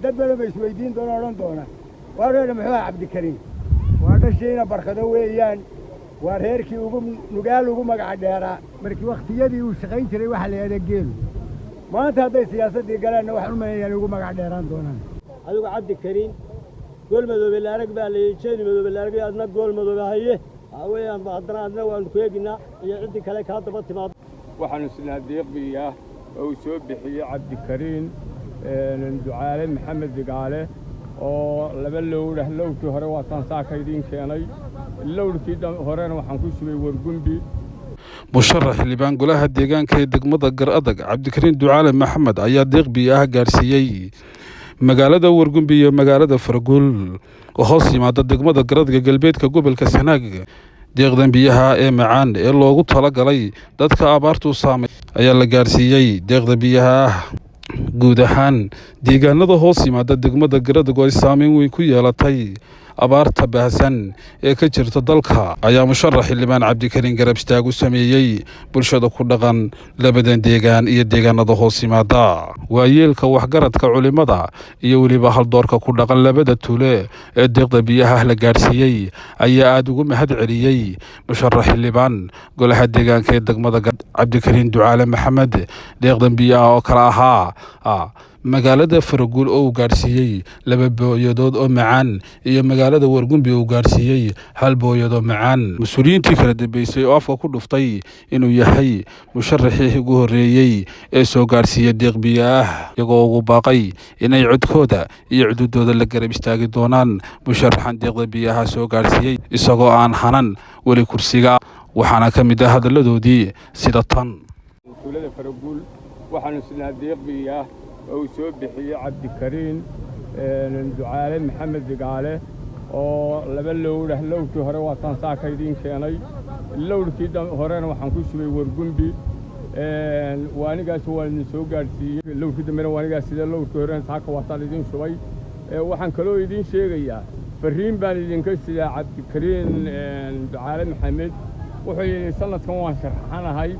dad badan bay isweydiin doonaan oran doonaan waa reer maxaa Cabdikariin waa dhashayna barkado weeyaan waa reerkii ugu nugaal ugu magac dheeraa markii waqtiyadii uu shaqayn jiray waxa la yiraahdo geel maanta hadday siyaasadii galaan wax u maleeyaan ugu magac dheeraan doonaan adigu Cabdikariin gool madoobe la arag baa leeyay madoobe la arag adna gool madoobe haye weeyaan baadna adna waan ku eegnaa iyo cid kale ka daba timaad waxaan isnaadiiqiyaa oo soo bixiyay Cabdikariin ducaale maxamed digaale oo laba lowdkii hore waa tan saakaydiin keenay lowdkii horena waxaan ku shubay wargumbi musharax xildhibaan golaha deegaanka ee degmada Garadag Cabdikariin ducaale maxamed ayaa deeq biyaha gaarsiiyay magaalada wargumbi iyo magaalada Farguul oo hoos yimaada degmada Garadag galbeedka gobolka Sanaag deeqdan biyaha ee macaan ee loogu talagalay dadka abaartu saamay ayaa la gaarsiiyay deeqda biyaha guud ahaan deegaanada hoos yimaada degmada Garadag oo saameyn weyn ku yeelatay abaarta baahsan ee ka jirta dalka ayaa musharax xildhibaan Cabdikariin garab istaag u sameeyay bulshada ku dhaqan labadan deegaan iyo deegaanada hoos yimaada waayeelka waxgaradka culimada iyo waliba hal doorka ku dhaqan labada tuule ee deeqda biyaha la gaarsiiyay ayaa aad ugu mahad celiyay musharax xildhibaan golaha deegaanka ee degmada Cabdikariin ducaale maxamed deeqdan biyaha oo kala ahaa magaalada Farguul oo gaarsiiyay laba booyadood oo macaan iyo magaalada Wargumbi oo gaarsiiyay hal booyado macaan mas'uuliyiintii kala dambeysay oo afka ku dhuftay inuu yahay musharaxii ugu horeeyay ee soo gaarsiiyay deeq biyaha iyagoo ugu baaqay inay codkooda iyo cududooda la garab istaagi doonaan musharaxan deeqda biyaha soo gaarsiiyay isagoo aan hanan wali kursiga waxaana ka mid ah hadaladoodii sida tan tuulada Farguul waxaan isnaadiiqiyaa oo soo bixiyay Cabdikariin ducaale maxamed digaale oo laba lowdkii hore waa tan saakaydiin keenay lowdkii horena waxaan ku shubay wargumbi waanigaas waan soo gaarsiiyay lowdkii dambena waanigaas sida lowdkii horena saaka waa tan idin shubay waxaan kaloo idin sheegayaa fariin baan idinka sidaa Cabdikariin ducaale maxamed wuxuu yiri sanadkan waan sharaxanahay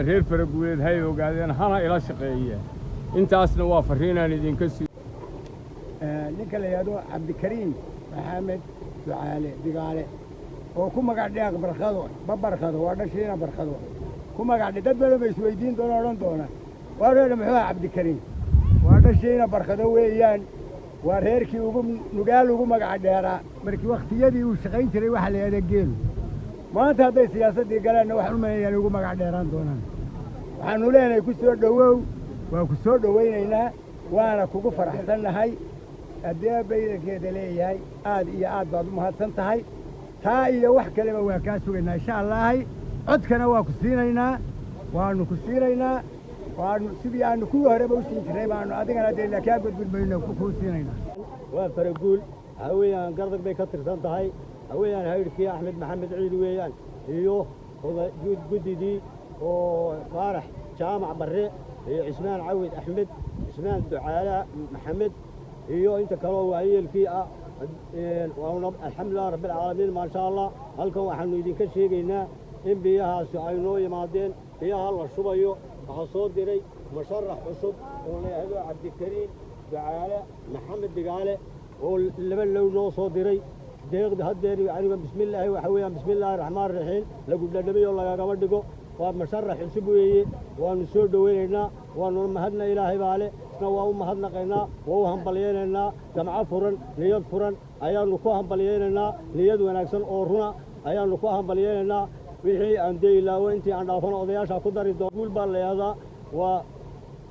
reer Farguuleed hay ogaadeen hana ila shaqeeyay intaasna waa fariinaan idinka sii ninka la yiraahdo Cabdikariin maxamed ducaale digaale oo ku magac dheeq barkado waa dhashayna barkado ku magac dad badan bay isweydiin doonaan oran doonaan waa reer maxaa Cabdikariin waa dhashayna barkado weeyaan waa reerkii ugu nugaal ugu magac dheeraa markii waqtiyadii uu shaqayn jiray waxa la yiraahdo geel maanta hadday siyaasadii galaan wax u maleeyaan ugu magac dheeraan doonaan waxaanu leenahay ku soo dhawow waa ku soo dhawaynaynaa waana kugu faraxsanahay haddii baydankeeda leeyahay aad iyo aad baad u mahadsan tahay taa iyo wax kaleba waa kaa sugaynaa insha Allah codkana waa ku siinaynaa waanu ku siinaynaa waanu sidii aanu ku horeba u siin jiray baanu adigana deelaa ka gudbinayna ku siinaynaa waa Farguul haweenan Garadag bay ka tirsan tahay haweenan hayrkii Axmed Maxamed Ciid weeyaan iyo gudidii oo Faarax jaamac barre عثمان عويد أحمد عثمان دعالة محمد أنت كانوا وعيالكي الحمد لله رب العالمين ما شاء الله هلكم وحنو يدين كشيء قلنا إن بيها سعينو يمادين بيها الله شبيو حصود دري مشرح عصب وهذا عبدالكريم دعالة محمد دعالة واللبن لو نو صدري ديق هدري يعني بسم الله وحويا بسم الله الرحمن الرحيم لقول النبي الله يا قمر دقو ومشرح سبويه ونسود ويننا ونمهدنا إلهي بالي نواه مهدنا قينا وهم بلينا جمع فرن نياد فرن أيام نكوهم بلينا نياد ونكسل أورنا أيام نكوهم بلينا وحي عندي لا وأنتي عند أفنى أضياش أقدر يدخل بالي هذا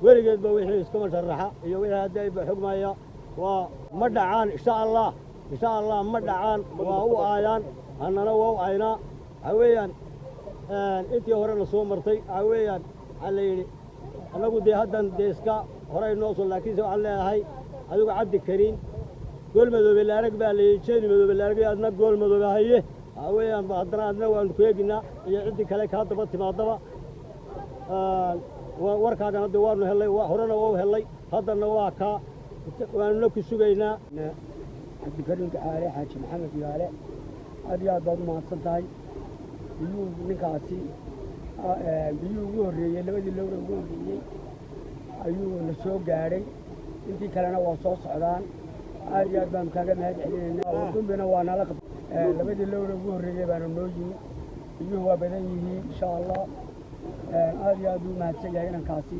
ورجت بوحي اسكم شرحة يومي هذا بحكم هي ومدعان إن شاء الله مدعان وهو آيان أننا وهو آينا هويان intii horena soo martay aweyaan xalayni anagu deehadan deeska horay noo soo laakiin waxaan leeyahay adigu Cabdikariin gool madoobe la arag baa leeyay madoobe la arag adna gool madoobe haye aweyaan baadna adna waan ku eegnaa iyo cid kale ka daba timaadaba warkaagan hadda waanu helay horena waa helay haddana waa ka waanu ku sugaynaa Cabdikariin ducaale xaaji maxamed digaale aad iyo aad baad u mahadsan tahay biyuu ninkaasi biyuu ugu horreeyay labadii lowra ugu horreeyay ayuu la soo gaaray intii kalena waa soo socdaan aad iyo aad baan kaaga mahad celinaynaa wargumbina waa nala qabtay labadii lowna ugu horreeyay baana noo yimi biyuhu waa badan yihiin insha allah aad iyo aad buu mahadsan yahay inankaasi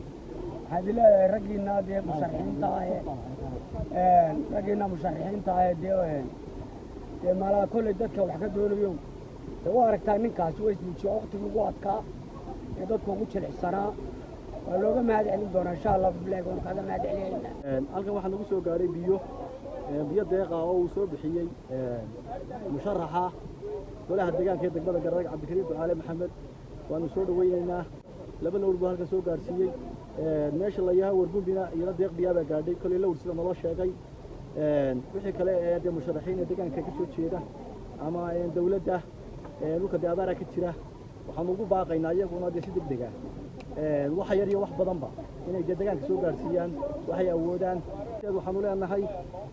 waxaad leedahay raggiina dee musharaxiinta dee malaha kolley dadka wax ka doonayo dee waa aragtaa ninkaasi waa ismuujiya waqtigii ugu adkaa ee dadku ugu jilicsanaa waa looga mahad celin doonaa insha allah bilahi waan kaaga mahad celinayna halkan waxaa nagu soo gaaray biyo deeqa oo uu soo bixiyey musharaxa golaha deegaanka ee degmada Garadag Cabdikariin Ducaale Maxamed waanu soo dhaweynaynaa laba nool buu halkan soo gaarsiiyey meesha la yahay wargumbina iyo deeq biyaaba gaadhay kulli la sida naloo sheegay wixii kale ee musharaxiin deegaanka ka soo jeeda ama dawladda dhulka abaara ka jira waxaan ugu baaqaynaa iyaguna si degdeg ah wax yar iyo wax badanba inay deegaanka soo gaarsiiyaan waxay awoodaan waxaanu leenahay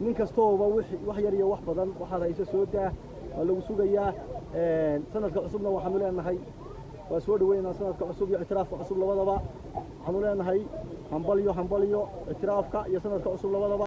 nin kastooba wax yar iyo wax badan waxaad hayso soo daa waa lagu sugayaa sanadka cusubna waxaanu leenahay waa soo dhaweynaa sanadka cusub iyo ictiraafka cusub labadaba waxaanu leenahay hambalyo ictiraafka iyo sanadka cusub labadaba